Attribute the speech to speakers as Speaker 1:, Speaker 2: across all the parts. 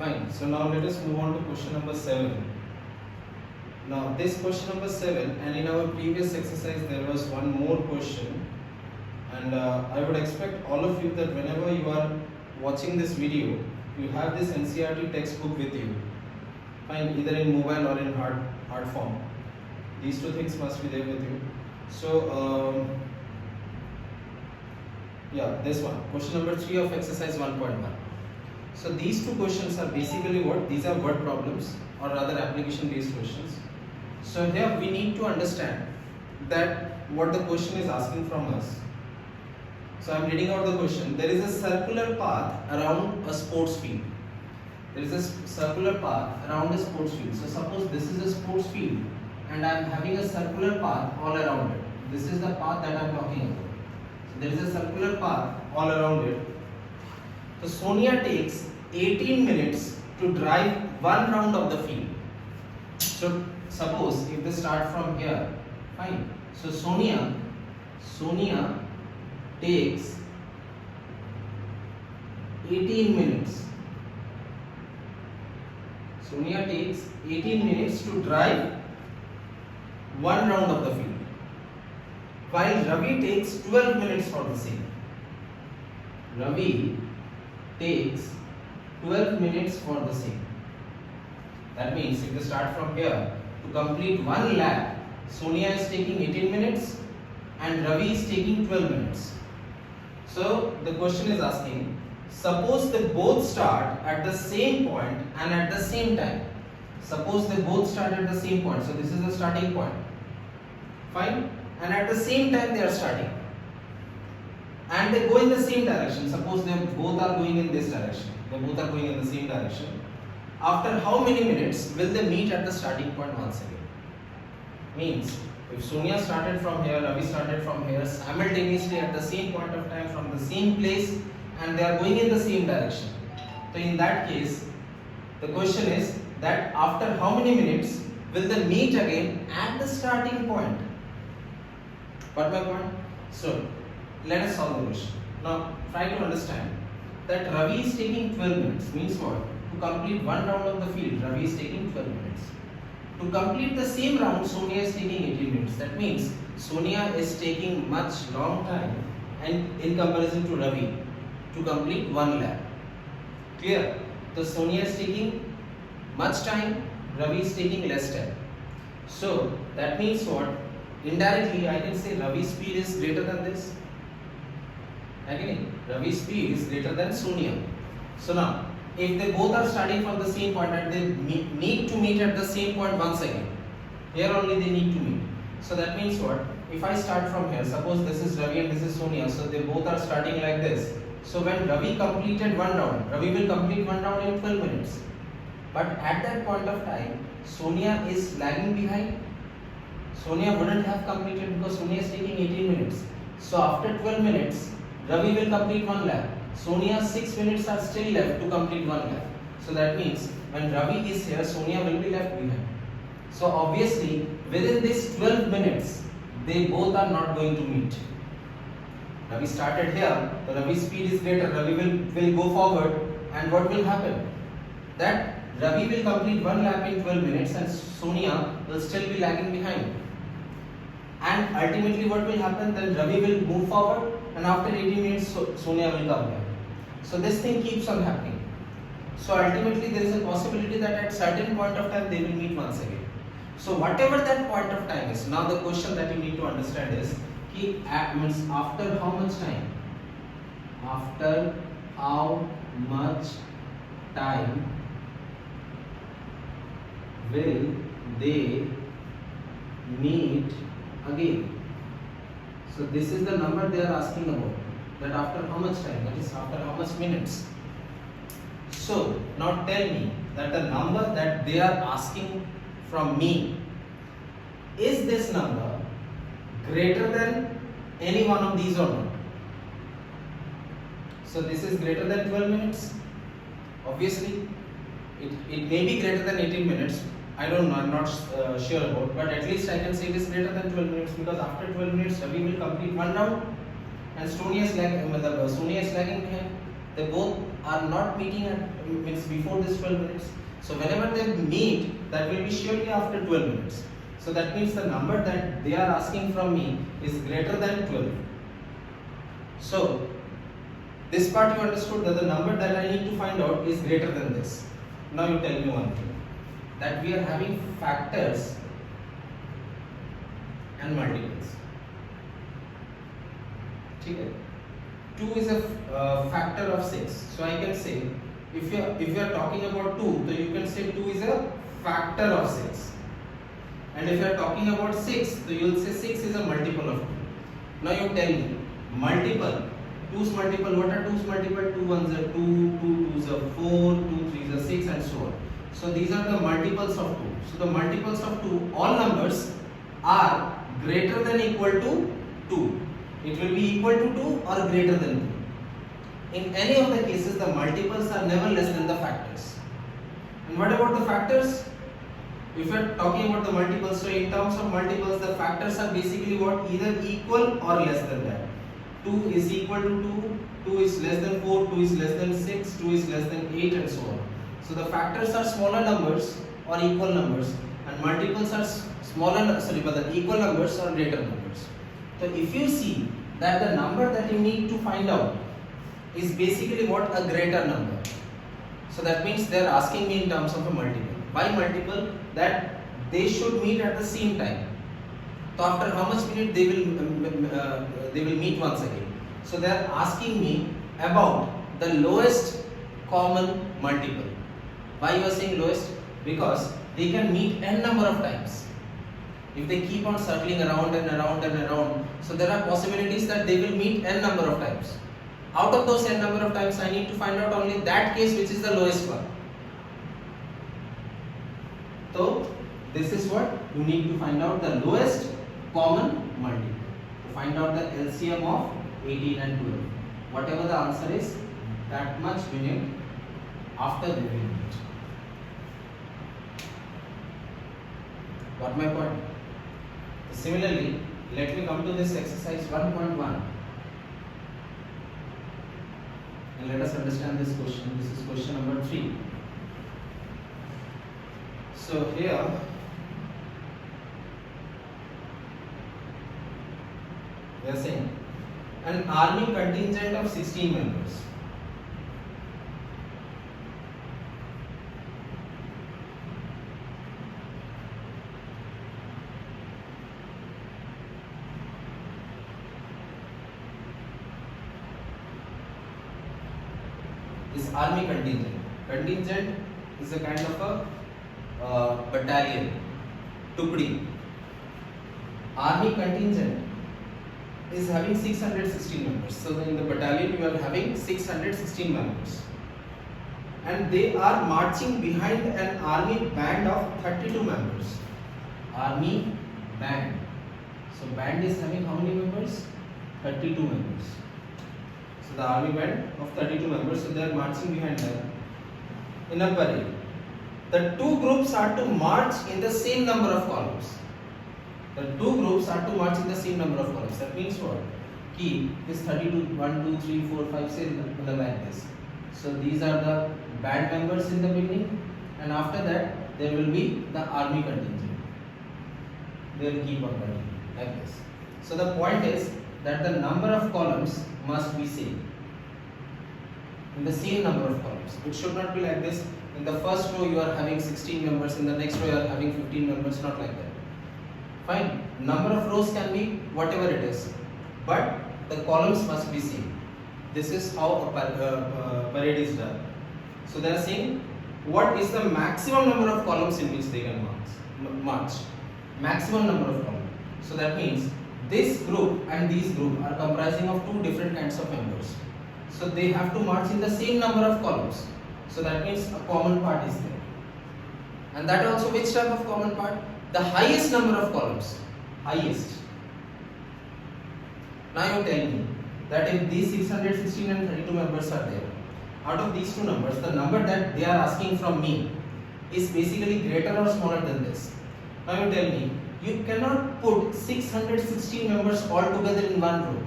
Speaker 1: Fine. So now let us move on to question number 7. Now this question number 7, and in our previous exercise there was one more question, and I would expect all of you that whenever you are watching this video, you have this NCERT textbook with you. Fine, either in mobile or in hard form. These two things must be there with you. So yeah, this one, question number 3 of exercise 1.1. So these two questions are basically what? These are word problems, or rather application based questions. So here we need to understand that what the question is asking from us. So I am reading out the question. There is a circular path around a sports field. There is a circular path around a sports field. So suppose this is a sports field and I am having a circular path all around it. This is the path that I am talking about. So there is a circular path all around it. So Sonia takes 18 minutes to drive one round of the field. So suppose if they start from here, fine. So Sonia takes 18 minutes. Sonia takes 18 minutes to drive one round of the field, while Ravi takes 12 minutes for the same. Ravi takes 12 minutes for the same. That means if they start from here, to complete one lap, Sonia is taking 18 minutes and Ravi is taking 12 minutes. So the question is asking, suppose they both start at the same point and at the same time. Suppose they both start at the same point. So this is the starting point. Fine. And at the same time they are starting. And they go in the same direction. Suppose they both are going in this direction. They both are going in the same direction. After how many minutes will they meet at the starting point once again? Means if Sonia started from here, Ravi started from here simultaneously at the same point of time from the same place, and they are going in the same direction. So in that case, the question is that after how many minutes will they meet again at the starting point? Got my point? So let us solve the question. Now try to understand that Ravi is taking 12 minutes. Means what? To complete one round of the field, Ravi is taking 12 minutes. To complete the same round, Sonia is taking 18 minutes. That means Sonia is taking much long time and in comparison to Ravi to complete one lap. Clear? So Sonia is taking much time, Ravi is taking less time. So that means what? Indirectly I can say Ravi's speed is greater than this. Again, Ravi's speed is greater than Sonia. So now, if they both are starting from the same point and they need to meet at the same point once again, here only they need to meet. So that means what? If I start from here, suppose this is Ravi and this is Sonia, so they both are starting like this. So when Ravi completed one round, Ravi will complete one round in 12 minutes. But at that point of time, Sonia is lagging behind. Sonia wouldn't have completed because Sonia is taking 18 minutes. So after 12 minutes, Ravi will complete one lap. Sonia's 6 minutes are still left to complete one lap. So that means when Ravi is here, Sonia will be left behind. So obviously within this 12 minutes, they both are not going to meet. Ravi started here, so Ravi's speed is greater, Ravi will go forward, and what will happen? That Ravi will complete one lap in 12 minutes and Sonia will still be lagging behind. And ultimately what will happen? Then Ravi will move forward and after 18 minutes Sonia will come here. So this thing keeps on happening. So ultimately there is a possibility that at certain point of time they will meet once again. So whatever that point of time is, now the question that you need to understand is, means after how much time? After how much time will they meet again? So this is the number they are asking about, that after how much time, that is after how much minutes. So now tell me that the number that they are asking from me, is this number greater than any one of these or not? So this is greater than 12 minutes. Obviously it may be greater than 18 minutes. I don't know, I'm not sure about, but at least I can say it is greater than 12 minutes because after 12 minutes Ravi will complete one round and Sonia is lagging behind. They both are not meeting at means before this 12 minutes. So whenever they meet, that will be surely after 12 minutes. So that means the number that they are asking from me is greater than 12. So this part you understood, that the number that I need to find out is greater than this. Now you tell me one thing, that we are having factors and multiples. Okay. 2 is a factor of 6. So I can say, if you are talking about 2, so you can say 2 is a factor of 6. And if you are talking about 6, so you will say 6 is a multiple of 2. Now you tell me, multiple, 2's multiple, what are 2's multiple? 2 1s are 2, 2 2s are 4, 2 3s are 6 and so on. So these are the multiples of 2. So the multiples of 2, all numbers are greater than equal to 2. It will be equal to 2 or greater than 2. In any of the cases, the multiples are never less than the factors. And what about the factors? If you are talking about the multiples, so in terms of multiples, the factors are basically what? Either equal or less than that. 2 is equal to 2, 2 is less than 4, 2 is less than 6, 2 is less than 8 and so on. So the factors are smaller numbers or equal numbers, and multiples are equal numbers or greater numbers. So if you see that the number that you need to find out is basically what? A greater number. So that means they are asking me in terms of a multiple. Why multiple? That they should meet at the same time. So after how much minute they will meet once again. So they are asking me about the lowest common multiple. Why you are saying lowest? Because they can meet n number of times. If they keep on circling around and around and around, so there are possibilities that they will meet n number of times. Out of those n number of times, I need to find out only that case which is the lowest one. So this is what you need to find out, the lowest common multiple. To find out the LCM of 18 and 12. Whatever the answer is, that much minute after they will meet. Got my point? Similarly, let me come to this exercise 1.1 and let us understand this question. This is question number 3. So here they are saying an army contingent of 16 members is army contingent. Contingent is a kind of a battalion, tukdi. Army contingent is having 616 members. So in the battalion you are having 616 members. And they are marching behind an army band of 32 members. Army band. So band is having how many members? 32 members. So the army band of 32 members, so they are marching behind them in a parade. The two groups are to march in the same number of columns. The two groups are to march in the same number of columns. That means what? Key is 32, 1, 2, 3, 4, 5, say like this. So these are the band members in the beginning, and after that there will be the army contingent. They will keep on running like this. So the point is that the number of columns must be same. In the same number of columns. It should not be like this. In the first row you are having 16 members, in the next row you are having 15 members, not like that. Fine. Number of rows can be whatever it is, but the columns must be same. This is how a parade is done. So they are saying what is the maximum number of columns in which they can march. Maximum number of columns. So that means this group and these group are comprising of two different kinds of members. So they have to march in the same number of columns. So that means a common part is there. And that also which type of common part? The highest number of columns. Highest. Now you tell me that if these 616 and 32 members are there, out of these two numbers, the number that they are asking from me is basically greater or smaller than this. Now you tell me, you cannot put 616 members all together in one row.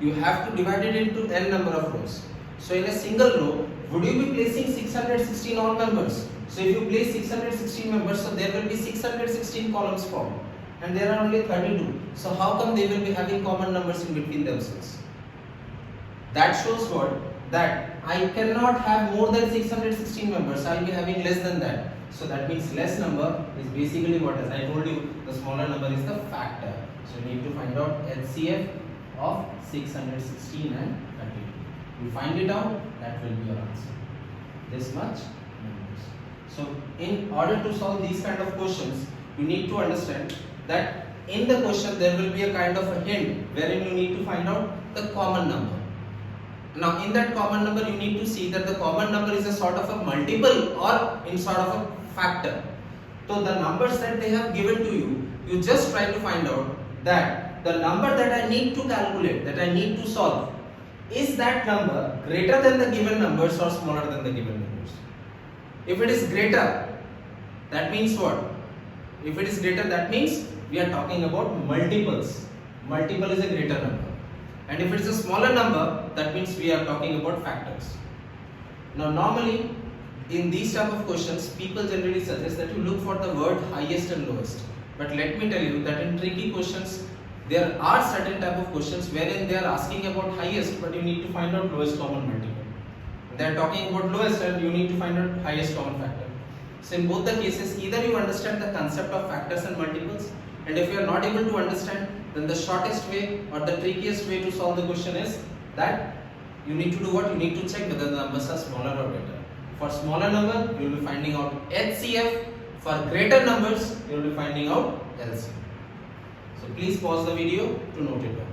Speaker 1: You have to divide it into n number of rows. So in a single row, would you be placing 616 all members? So if you place 616 members, so there will be 616 columns formed, and there are only 32. So how come they will be having common numbers in between themselves? That shows what? That I cannot have more than 616 members. I will be having less than that. So that means less number is basically what, as I told you, the smaller number is the factor. So you need to find out HCF of 616 and 32. You find it out, that will be your answer. This much numbers. So in order to solve these kind of questions, you need to understand that in the question there will be a kind of a hint wherein you need to find out the common number. Now in that common number you need to see that the common number is a sort of a multiple or in sort of a factor. So the numbers that they have given to you, you just try to find out that the number that I need to calculate, that I need to solve, is that number greater than the given numbers or smaller than the given numbers. If it is greater, that means what? If it is greater, that means we are talking about multiples. Multiple is a greater number. And if it is a smaller number, that means we are talking about factors. Now normally in these type of questions, people generally suggest that you look for the word highest and lowest. But let me tell you that in tricky questions, there are certain type of questions wherein they are asking about highest, but you need to find out lowest common multiple. They are talking about lowest and you need to find out highest common factor. So in both the cases, either you understand the concept of factors and multiples, and if you are not able to understand, then the shortest way or the trickiest way to solve the question is that you need to do what? You need to check whether the numbers are smaller or greater. For smaller number, you will be finding out HCF. For greater numbers, you will be finding out LCM. So please pause the video to note it down.